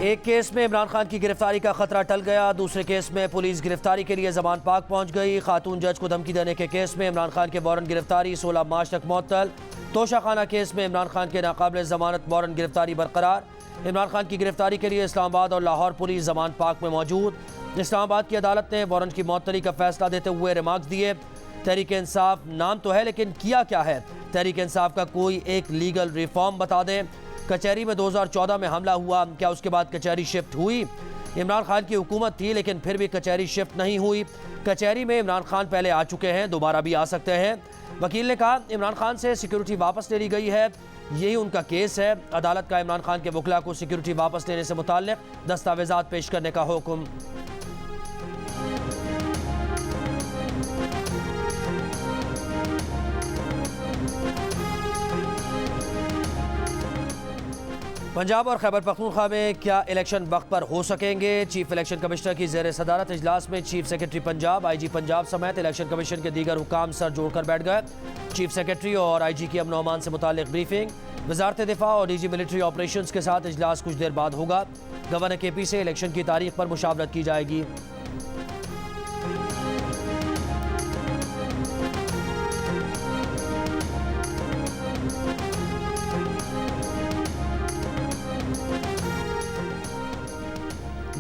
एक केस में इमरान खान की गिरफ्तारी का खतरा टल गया। दूसरे केस में पुलिस गिरफ्तारी के लिए जमान पाक पहुंच गई। खातून जज को धमकी देने के केस में इमरान खान के वारंट गिरफ्तारी 16 मार्च तक मुअत्तल। तोशाखाना केस में इमरान खान के नाकाबिल जमानत वारंट गिरफ्तारी बरकरार। इमरान खान की गिरफ्तारी के लिए इस्लामाबाद और लाहौर पुलिस जमान पाक में मौजूद। इस्लामाबाद की अदालत ने वारंट की मुअत्तली का फैसला देते हुए रिमार्क्स दिए। तहरीक इंसाफ नाम तो है, लेकिन किया क्या है? तहरीक इंसाफ का कोई एक लीगल रिफॉर्म बता दें। कचहरी में 2014 में हमला हुआ, क्या उसके बाद कचहरी शिफ्ट हुई? इमरान खान की हुकूमत थी, लेकिन फिर भी कचहरी शिफ्ट नहीं हुई। कचहरी में इमरान खान पहले आ चुके हैं, दोबारा भी आ सकते हैं। वकील ने कहा इमरान खान से सिक्योरिटी वापस ले ली गई है, यही उनका केस है। अदालत का इमरान खान के वकील को सिक्योरिटी वापस लेने से मुताल्लिक दस्तावेजात पेश करने का हुक्म। पंजाब और खैबर पख्तूनख्वा में क्या इलेक्शन वक्त पर हो सकेंगे? चीफ इलेक्शन कमिश्नर की ज़ेर सदारत इजलास में chief secretary Punjab, IG Punjab समेत इलेक्शन कमीशन के दीगर हुकाम सर जोड़कर बैठ गए। चीफ सेक्रेटरी और IG की अमन अमान से मुताल्लिक ब्रीफिंग। वजारत दिफा और DG मिलिट्री ऑपरेशंस के साथ इजलास कुछ देर बाद होगा। गवर्नर KP से इलेक्शन की तारीख पर मुशावरत की जाएगी।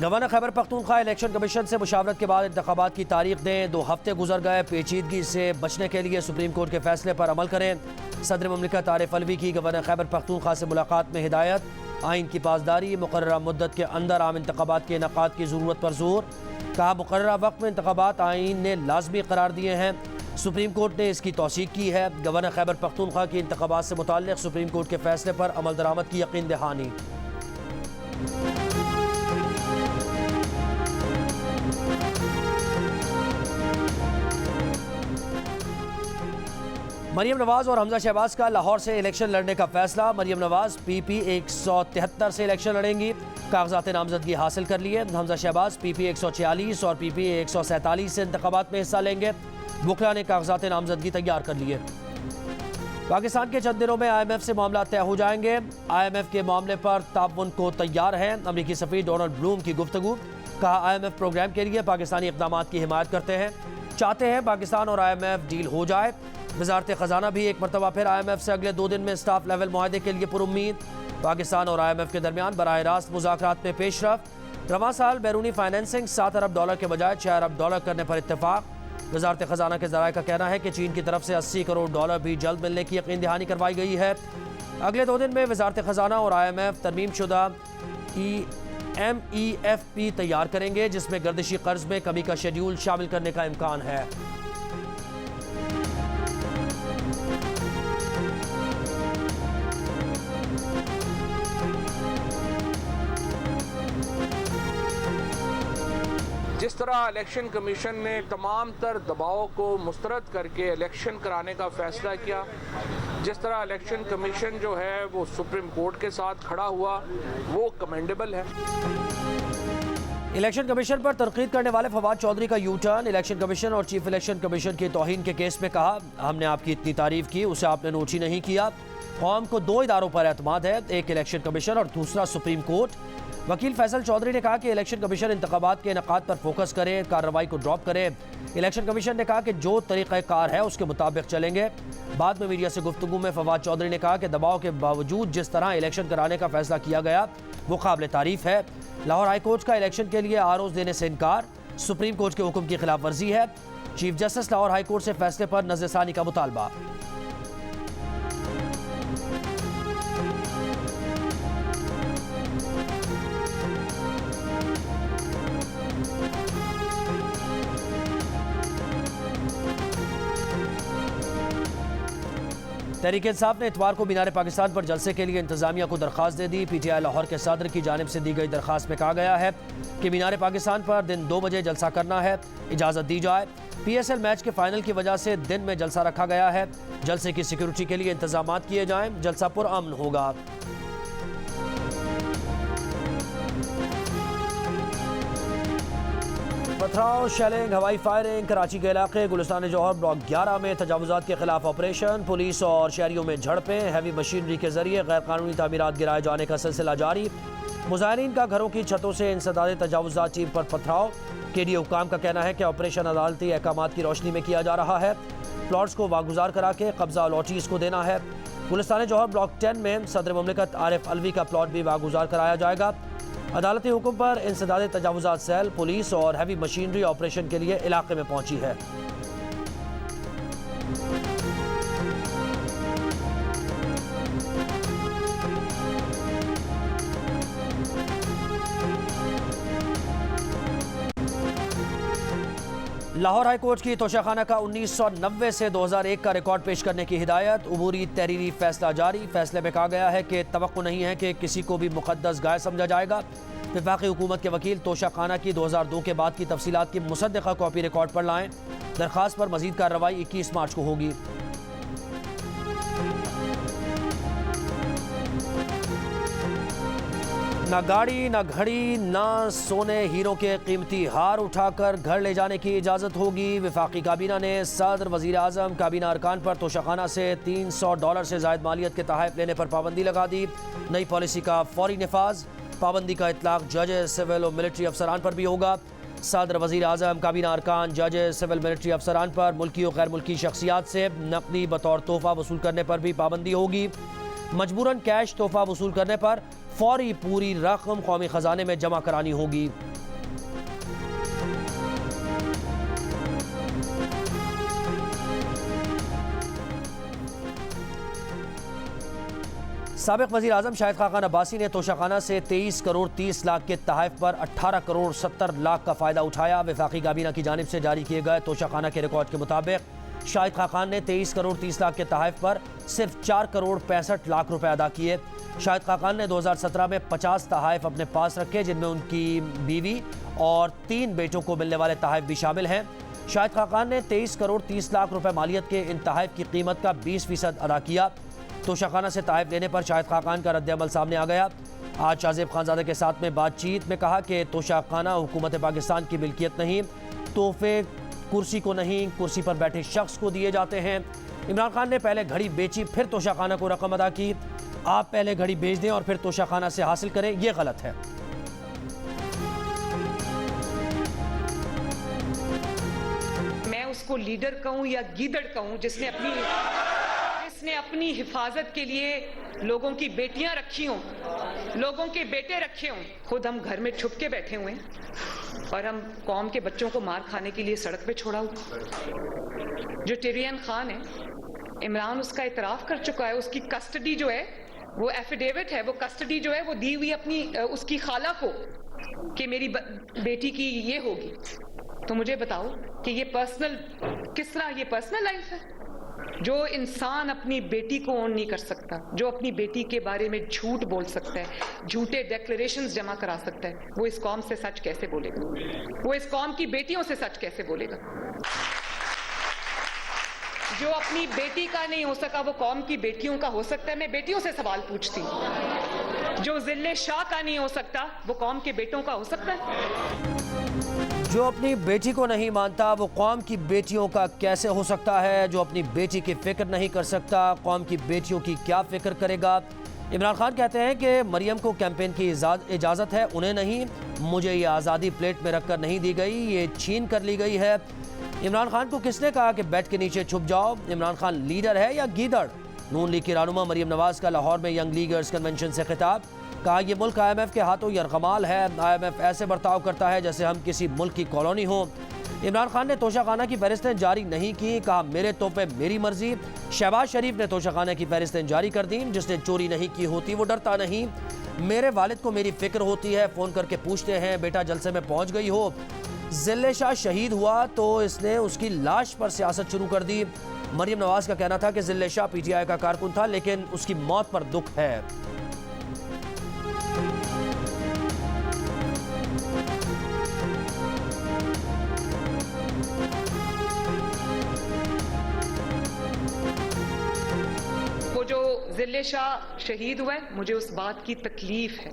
Governor Khyber Pakhtunkhwa election commission से मुशावरत के बाद इंतखाबात की तारीख दें। 2 हफ्ते गुजर गए, पेचीदगी से बचने के लिए सुप्रीम कोर्ट के फैसले पर अमल करें। सदर मुमलिकत आरिफ अलवी की गवर्नर खैबर पख्तूनख्वा से मुलाकात में हिदायत। आइन की पासदारी, मुकर्ररा मुद्दत के अंदर आम इंतखाबात के इनेकाद की ज़रूरत पर जोर। कहा मुकर्ररा वक्त में इंतखाबात आइन ने लाजमी करार दिए हैं, सुप्रीम कोर्ट ने इसकी तौसीक की है। गवर्नर खैबर पख्तूनख्वा की इंतखाबात से मुताल्लिक सुप्रीम कोर्ट के फैसले पर अमल दरामद की यकीन दहानी। मरियम नवाज और हमजा शहबाज का लाहौर से इलेक्शन लड़ने का फैसला। मरियम नवाज PP 173 से इलेक्शन लड़ेंगी, कागजात नामजदगी हासिल कर लिए। हमजा शहबाज PP 146 और PP 147 से इंतखाबात में हिस्सा लेंगे। वकला ने कागजात नामजदगी तैयार कर लिए। पाकिस्तान के चंद दिनों में IMF से मामला तय हो जाएंगे। IMF के मामले पर ताउन को तैयार है अमरीकी सफीर डोनाल्ड ब्लूम की गुफ्तगू। कहा IMF प्रोग्राम के लिए पाकिस्तानी इक़दामात की हिमायत करते हैं, चाहते हैं पाकिस्तान और IMF डील हो जाए। वजारत ख़जाना भी एक मरतबा फिर IMF से अगले 2 दिन में स्टाफ लेवल मुआहदे के लिए पुरुम्मीद। पाकिस्तान और IMF के दरमियान बराह रास्त मुज़ाकरात में पेशरफ। रवां साल बैरूनी फाइनेंसिंग $7 अरब के बजाय $6 अरब करने पर इत्तेफाक। वजारत ख़जाना के ज़राए का कहना है कि चीन की तरफ से $80 करोड़ भी जल्द मिलने की यकीन दहानी करवाई गई है। अगले 2 दिन में वजारत ख़जाना और IMF तरमीम शुदा MEFP तैयार करेंगे, जिसमें गर्दिशी कर्ज में कमी का शेड्यूल शामिल करने का इम्कान है। जिस तरह इलेक्शन कमीशन ने तमाम तर दबाव को मुस्तरद करके इलेक्शन कराने का फ़ैसला किया, जिस तरह इलेक्शन कमीशन जो है वो सुप्रीम कोर्ट के साथ खड़ा हुआ, वो कमेंडेबल है। इलेक्शन कमीशन पर तनकीद करने वाले फवाद चौधरी का यू टर्न। इलेक्शन कमीशन और चीफ इलेक्शन कमीशन की तौहीन के केस में कहा हमने आपकी इतनी तारीफ की, उसे आपने नोट ही नहीं किया। कौम को 2 इदारों पर एतमाद है, एक इलेक्शन कमीशन और दूसरा सुप्रीम कोर्ट। वकील फैसल चौधरी ने कहा कि इलेक्शन कमीशन इंतखाबात के इनेकाद पर फोकस करे, कार्रवाई को ड्रॉप करे। इलेक्शन कमीशन ने कहा कि जो तरीक़ाकार है उसके मुताबिक चलेंगे। बाद में मीडिया से गुफ्तगू में फवाद चौधरी ने कहा कि दबाव के बावजूद जिस तरह इलेक्शन कराने का फैसला किया गया वो काबिल तारीफ है। लाहौर हाई कोर्ट का इलेक्शन के लिए आरोज देने से इनकार, सुप्रीम कोर्ट के हुक्म की खिलाफ वर्जी है। Chief justice Lahore high court से फैसले पर नज़रसानी का मुतालबा। तहरीक इंसाफ ने इतवार को मीनार पाकिस्तान पर जलसे के लिए इंतजामिया को दरख्वास्त दे दी। PTI लाहौर के सदर की जानिब से दी गई दरख्वास्त में कहा गया है कि मीनार पाकिस्तान पर दिन 2 बजे जलसा करना है, इजाज़त दी जाए। PSL मैच के फाइनल की वजह से दिन में जलसा रखा गया है, जलसे की सिक्योरिटी के लिए इंतजाम किए जाएं, जलसा पुरअमन होगा। पथराव, शेलिंग, हवाई फायरिंग। कराची के इलाके गुलिस्तान जौहर ब्लॉक 11 में तजावुजात के खिलाफ ऑपरेशन। पुलिस और शहरियों में झड़पें। हैवी मशीनरी के जरिए गैर कानूनी तामीरात गिराए जाने का सिलसिला जारी। मुजाहिरीन का घरों की छतों से इंसदाद तजावुज़ात टीम पर पथराव। KD हुकाम का कहना है कि ऑपरेशन अदालती अहकामात की रोशनी में किया जा रहा है। प्लॉट्स को वागुजार करा के कब्जा अलॉटीज़ को देना है। गुलिस्तान जौहर ब्लॉक 10 में सदर मुमलिकत आरिफ अलवी का प्लॉट भी वागुजार कराया जाएगा। अदालती हुक्म पर इंसदाद तजावुज़ात सेल, पुलिस और हैवी मशीनरी ऑपरेशन के लिए इलाके में पहुंची है। लाहौर हाई कोर्ट की तोशाखाना का 1990 से 2001 का रिकॉर्ड पेश करने की हिदायत। उबूरी तहरीरी फैसला जारी। फैसले में कहा गया है कि तवक्को नहीं है कि किसी को भी मुकद्दस गाय समझा जाएगा। वफाकी हुकूमत के वकील तोशाखाना की 2002 के बाद की तफसीलात की मुसद्दक़ा कॉपी रिकॉर्ड पर लाएं। दरख्वास्त पर मजीद कार्रवाई 21 मार्च को होगी। ना गाड़ी, ना घड़ी, ना सोने हीरों के कीमती हार उठाकर घर ले जाने की इजाज़त होगी। वफाकी काबीना ने सदर, वज़ीर आज़म, काबीना अरकान पर तोशाखाना से $300 से ज़ायद मालियत के तहफ़ लेने पर पाबंदी लगा दी। नई पॉलिसी का फौरी नफाज। पाबंदी का इतलाक़ जजेस, सिविल और मिलिट्री अफसरान पर भी होगा। सदर, वज़ीर आज़म, काबीना अरकान, जजेस, सिविल मिलिट्री अफसरान पर मुल्की और गैर मुल्की शख्सियात से नकदी बतौर तोहफ़ा वसूल करने पर भी पाबंदी होगी। मजबूरन कैश तोहफ़ा वसूल करने पर फौरी पूरी रकम कौमी ख़जाने में जमा करानी होगी। साबिक़ वज़ीर आज़म शाहिद खान अब्बासी ने तोशाखाना से 23 करोड़ 30 लाख के तहफ़ पर 18 करोड़ 70 लाख का फ़ायदा उठाया। वफाकी काबीना की जानिब से जारी किए गए तोशाखाना के रिकॉर्ड के मुताबिक शाहिद खान ने 23 करोड़ 30 लाख के तहफ़ पर सिर्फ 4 करोड़ 65 लाख रुपए अदा किए। शाहिद खान ने 2017 में 50 तहफ़ अपने पास रखे, जिनमें उनकी बीवी और 3 बेटों को मिलने वाले तहफ़ भी शामिल हैं। शाहिद खान ने 23 करोड़ 30 लाख रुपए मालियत के इन तहफ़ की कीमत का 20% अदा किया। तोशाखाना से तहफ़ लेने पर शाहिद खान का रद्द अमल सामने आ गया। आज शाहज़ेब खानज़ादे के साथ में बातचीत में कहा कि तोशाखाना हुकूमत पाकिस्तान की मिल्कियत नहीं, तोहफे कुर्सी को नहीं, कुर्सी पर बैठे शख्स को दिए जाते हैं। इमरान खान ने पहले घड़ी बेची, फिर तोशाखाना को रकम अदा की। आप पहले घड़ी बेच दें और फिर तोशाखाना से हासिल करें, यह गलत है। मैं उसको लीडर कहूं या गीदड़ कहूं जिसने अपनी हिफाजत के लिए लोगों की बेटियां रखी हों, लोगों के बेटे रखे हों। खुद हम घर में छुप के बैठे हुए हैं और हम कौम के बच्चों को मार खाने के लिए सड़क पे छोड़ा हुआ। जो टिरियन खान है, इमरान उसका इतराफ कर चुका है। उसकी कस्टडी जो है वो एफिडेविट है, वो कस्टडी जो है वो दी हुई अपनी उसकी खाला को कि मेरी बेटी की ये होगी। तो मुझे बताओ कि ये पर्सनल, किस तरह ये पर्सनल लाइफ है? जो इंसान अपनी बेटी को ओन नहीं कर सकता, जो अपनी बेटी के बारे में झूठ बोल सकता है, झूठे डेक्लेरेशंस जमा करा सकता है, वो इस कौम से सच कैसे बोलेगा? वो इस कौम की बेटियों से सच कैसे बोलेगा? जो अपनी बेटी का नहीं हो सका वो कौम की बेटियों का हो सकता है? मैं बेटियों से सवाल पूछती हूँ। जो जिले शाह का नहीं हो सकता वो कौम के बेटों का हो सकता है? जो अपनी बेटी को नहीं मानता वो कौम की बेटियों का कैसे हो सकता है? जो अपनी बेटी की फिक्र नहीं कर सकता, कौम की बेटियों की क्या फिक्र करेगा? इमरान खान कहते हैं कि मरियम को कैंपेन की इजाज़त है, उन्हें नहीं। मुझे ये आज़ादी प्लेट में रखकर नहीं दी गई, ये छीन कर ली गई है। इमरान खान को किसने कहा कि बेड के नीचे छुप जाओ? इमरान खान लीडर है या गीदड़? नून लीग की रहनुमा मरियम नवाज का लाहौर में यंग लीगर्स कन्वेंशन से खिताब। कहा यह मुल्क IMF के हाथों यरगमाल है। IMF ऐसे बर्ताव करता है जैसे हम किसी मुल्क की कॉलोनी हो। इमरान खान ने तोशाखाना की फहरिस्तें जारी नहीं की, कहा मेरे तोहफे मेरी मर्जी। शहबाज शरीफ ने तोशाखाना की फहरिस्तें जारी कर दी। जिसने चोरी नहीं की होती वो डरता नहीं। मेरे वालिद को मेरी फिक्र होती है, फ़ोन करके पूछते हैं बेटा जलसे में पहुँच गई हो। जिले शाह शहीद हुआ तो इसने उसकी लाश पर सियासत शुरू कर दी। मरियम नवाज का कहना था कि जिले शाह PTI का कारकुन था, लेकिन उसकी मौत पर दुख है। वो जो जिले शाह शहीद हुआ है, मुझे उस बात की तकलीफ है।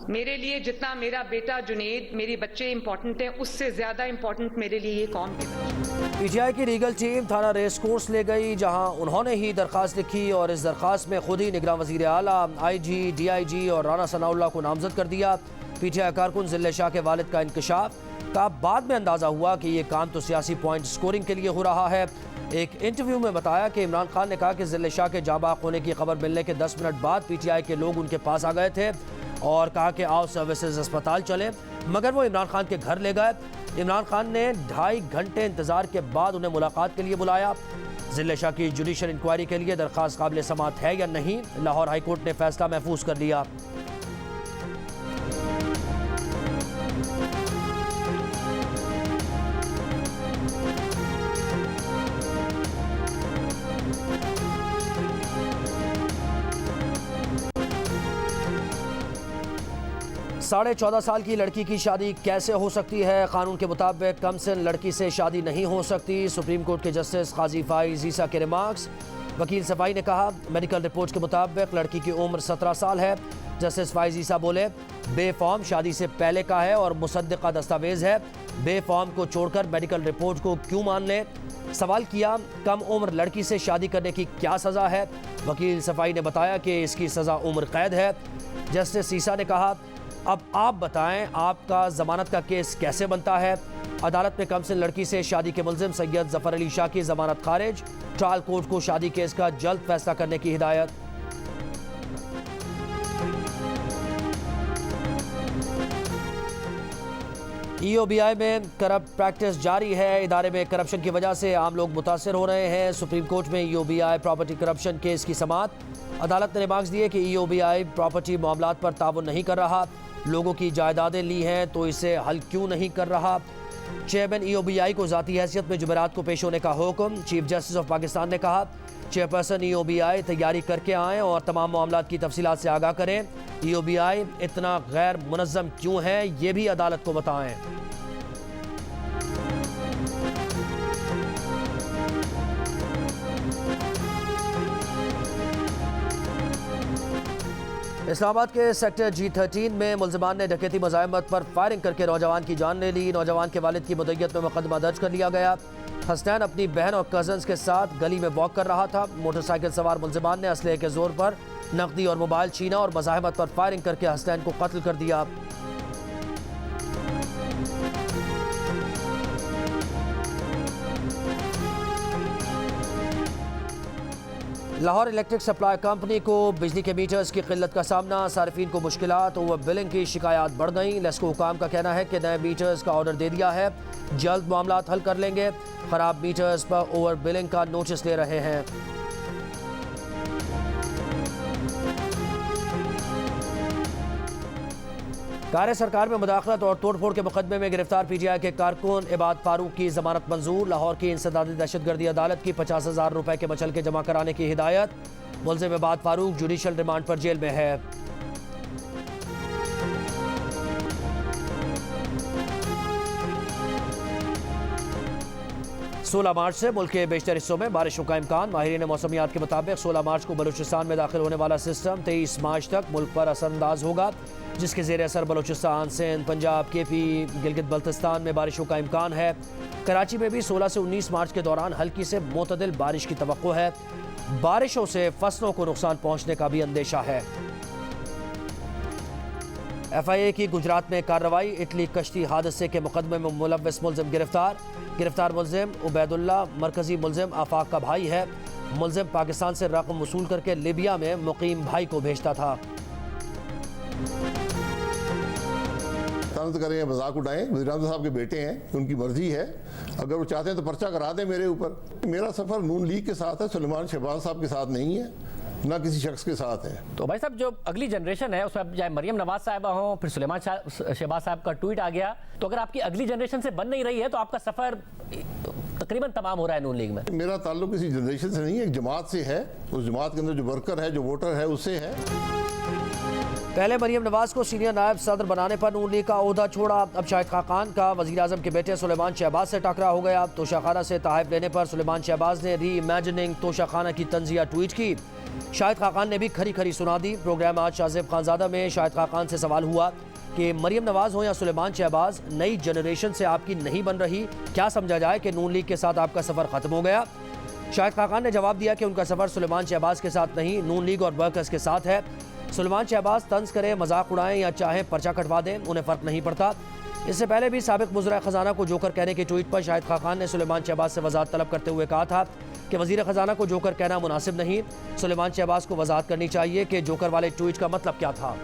मेरे लिए जितना मेरा बेटा जुनेद, मेरे बच्चे इंपॉर्टेंट हैं, उससे ज्यादा इंपॉर्टेंट मेरे लिए ये कौम के बच्चे। पीटीआई की लीगल टीम थाना रेस कोर्स ले गई, जहां उन्होंने ही दरखास्त लिखी और इस दरखास्त में खुद ही निगरान वजीर आला, IG, DIG और राना सनाउल्लाह को नामजद कर दिया। पीटीआई कारकुन जिले शाह के वालिद का इंकशाफ का बाद में अंदाजा हुआ कि ये काम तो सियासी पॉइंट स्कोरिंग के लिए हो रहा है। एक इंटरव्यू में बताया कि इमरान खान ने कहा कि जिले शाह के जाबाक होने की खबर मिलने के 10 मिनट बाद पीटीआई के लोग उनके पास आ गए थे और कहा कि आओ सर्विसेज अस्पताल चले, मगर वो इमरान खान के घर ले गए। इमरान खान ने 2.5 घंटे इंतजार के बाद उन्हें मुलाकात के लिए बुलाया। जिले शाह की जुडिशल इंक्वायरी के लिए दरखास्त काबिल समात है या नहीं, लाहौर हाईकोर्ट ने फैसला महफूज कर लिया। साढ़े 14 साल की लड़की की शादी कैसे हो सकती है? कानून के मुताबिक कम सिन लड़की से शादी नहीं हो सकती। सुप्रीम कोर्ट के जस्टिस काजी फाइज ईसा के रिमार्क्स। वकील सफाई ने कहा मेडिकल रिपोर्ट के मुताबिक लड़की की उम्र 17 साल है। जस्टिस फाइज ईसा बोले बेफॉर्म शादी से पहले का है और मुसद्दिका दस्तावेज है, बेफॉर्म को छोड़कर मेडिकल रिपोर्ट को क्यों मान ले? सवाल किया कम उम्र लड़की से शादी करने की क्या सज़ा है? वकील सफाई ने बताया कि इसकी सज़ा उम्र कैद है। जस्टिस ईसा ने कहा अब आप बताएं आपका जमानत का केस कैसे बनता है? अदालत में कम सिन लड़की से शादी के मुलजिम सैयद जफर अली शाह की जमानत खारिज। ट्रायल कोर्ट को शादी केस का जल्द फैसला करने की हिदायत। EOBI में करप्ट प्रैक्टिस जारी है। इदारे में करप्शन की वजह से आम लोग मुतासर हो रहे हैं। सुप्रीम कोर्ट में EOBI प्रॉपर्टी करप्शन केस की समाअत। अदालत ने रिमार्क्स दिए कि EOBI प्रॉपर्टी मामलात पर ताउन नहीं कर रहा, लोगों की जायदादें ली हैं तो इसे हल क्यों नहीं कर रहा? चेयरमैन EOBI को ज़ाती हैसियत में जुमेरात को पेश होने का हुक्म। चीफ जस्टिस ऑफ पाकिस्तान ने कहा चेयरपर्सन EOBI तैयारी करके आएँ और तमाम मामलात की तफसीलात से आगाह करें। EOBI इतना गैर मुनज़्ज़म क्यों है ये भी अदालत को बताएं। इस्लामाबाद के सेक्टर G13 में मुलजिमान ने डकैती मज़ाहमत पर फायरिंग करके नौजवान की जान ले ली। नौजवान के वालिद की मुद्दत में मुकदमा दर्ज कर लिया गया। हसनैन अपनी बहन और कजन्स के साथ गली में वॉक कर रहा था। मोटरसाइकिल सवार मुलजिमान ने असलहे के जोर पर नकदी और मोबाइल छीना और मज़ाहमत पर फायरिंग करके हसनैन को कत्ल कर दिया। लाहौर इलेक्ट्रिक सप्लाई कंपनी को बिजली के मीटर्स की किल्लत का सामना। सार्फिन को मुश्किलात ओवर बिलिंग की शिकायत बढ़ गई। लेस्को हुकाम का कहना है कि नए मीटर्स का ऑर्डर दे दिया है, जल्द मामलात हल कर लेंगे। खराब मीटर्स पर ओवर बिलिंग का नोटिस ले रहे हैं। कार्य सरकार में मुदाखलत और तोड़फोड़ के मुकदमे में गिरफ्तार PTI के कारकुन इबाद फारूक की जमानत मंजूर। लाहौर की इंसदादी दहशतगर्दी अदालत की 50,000 रुपए के मचलके जमा कराने की हिदायत। मुलजिम इबाद फारूक जुडिशल रिमांड पर जेल में है। 16 मार्च से मुल्क के बेशतर हिस्सों में बारिशों का इम्कान। माहिरीन मौसमियात के मुताबिक 16 मार्च को बलूचिस्तान में दाखिल होने वाला सिस्टम 23 मार्च तक मुल्क पर असरअंदाज होगा, जिसके ज़ेर असर बलूचिस्तान, सिंध, पंजाब, KP, गिलगित बल्तिस्तान में बारिशों का इम्कान है। कराची में भी 16 से 19 मार्च के दौरान हल्की से मोतदिल बारिश की तवक्को है। बारिशों से फसलों को नुकसान पहुँचने का भी अंदेशा है। FIA की गुजरात में कार्रवाई। इटली कश्ती हादसे के मुकदमे में मुलव्विस मुलजिम गिरफ्तार। गिरफ्तार मुलजिम उबैदुल्ला मरकजी मुलजिम आफाक का भाई है। मुलजिम पाकिस्तान से रकम वसूल करके लिबिया में मुकीम भाई को भेजता था। तंज करें, मजाक उड़ाएं, वज़ीर आज़म साहब के बेटे हैं, उनकी मर्जी है। अगर वो चाहते हैं तो पर्चा करा दें मेरे ऊपर। मेरा सफ़र नून लीग के साथ है, सुलेमान शहबाज साहब के साथ नहीं है, ना किसी शख्स के साथ है। तो भाई साहब, जो अगली जनरेशन है उसमें चाहे मरियम नवाज साहिबा हो, फिर सुलेमान शहबाज साहब का ट्वीट आ गया, तो अगर आपकी अगली जनरेशन से बन नहीं रही है तो आपका सफ़र तकरीबन तमाम हो रहा है नून लीग में। मेरा ताल्लुक किसी जनरेशन से नहीं है, एक जमात से है। उस जमात के अंदर जो वर्कर है, जो वोटर है, उससे है। पहले मरियम नवाज को सीनियर नायब सदर बनाने पर नून लीग का ओहदा छोड़ा। अब शाहिद खाकान का वज़ीर आज़म के बेटे सुलेमान शहबाज से टकरा हो गया। तोशाखाना से तहफ़ लेने पर सुलेमान शहबाज ने री इमेजिनिंग तोशाखाना की तंजिया ट्वीट की। शाहिद खाकान ने भी खरी खरी सुना दी। प्रोग्राम आज शाहजेब खानजादा में शाहिद खाकान से सवाल हुआ कि मरियम नवाज हो या सुलेमान शहबाज, नई जनरेशन से आपकी नहीं बन रही, क्या समझा जाए कि नून लीग के साथ आपका सफ़र ख़त्म हो गया? शाहिद खाकान ने जवाब दिया कि उनका सफ़र सुलेमान शहबाज के साथ नहीं, नून लीग और वर्कर्स के साथ है। सुलेमान शहबाज तंज करें, मजाक उड़ाएं या चाहें पर्चा कटवा दें, उन्हें फ़र्क नहीं पड़ता। इससे पहले भी साबिक मुज़रा ख़जाना को जोकर कहने के ट्वीट पर शाहिद खाकान ने सुलेमान शहबाज से वजाहत तलब करते हुए कहा था कि वज़ीर ख़जाना को जोकर कहना मुनासिब नहीं। सुलेमान शहबाज को वजाहत करनी चाहिए कि जोकर वाले ट्वीट का मतलब क्या था।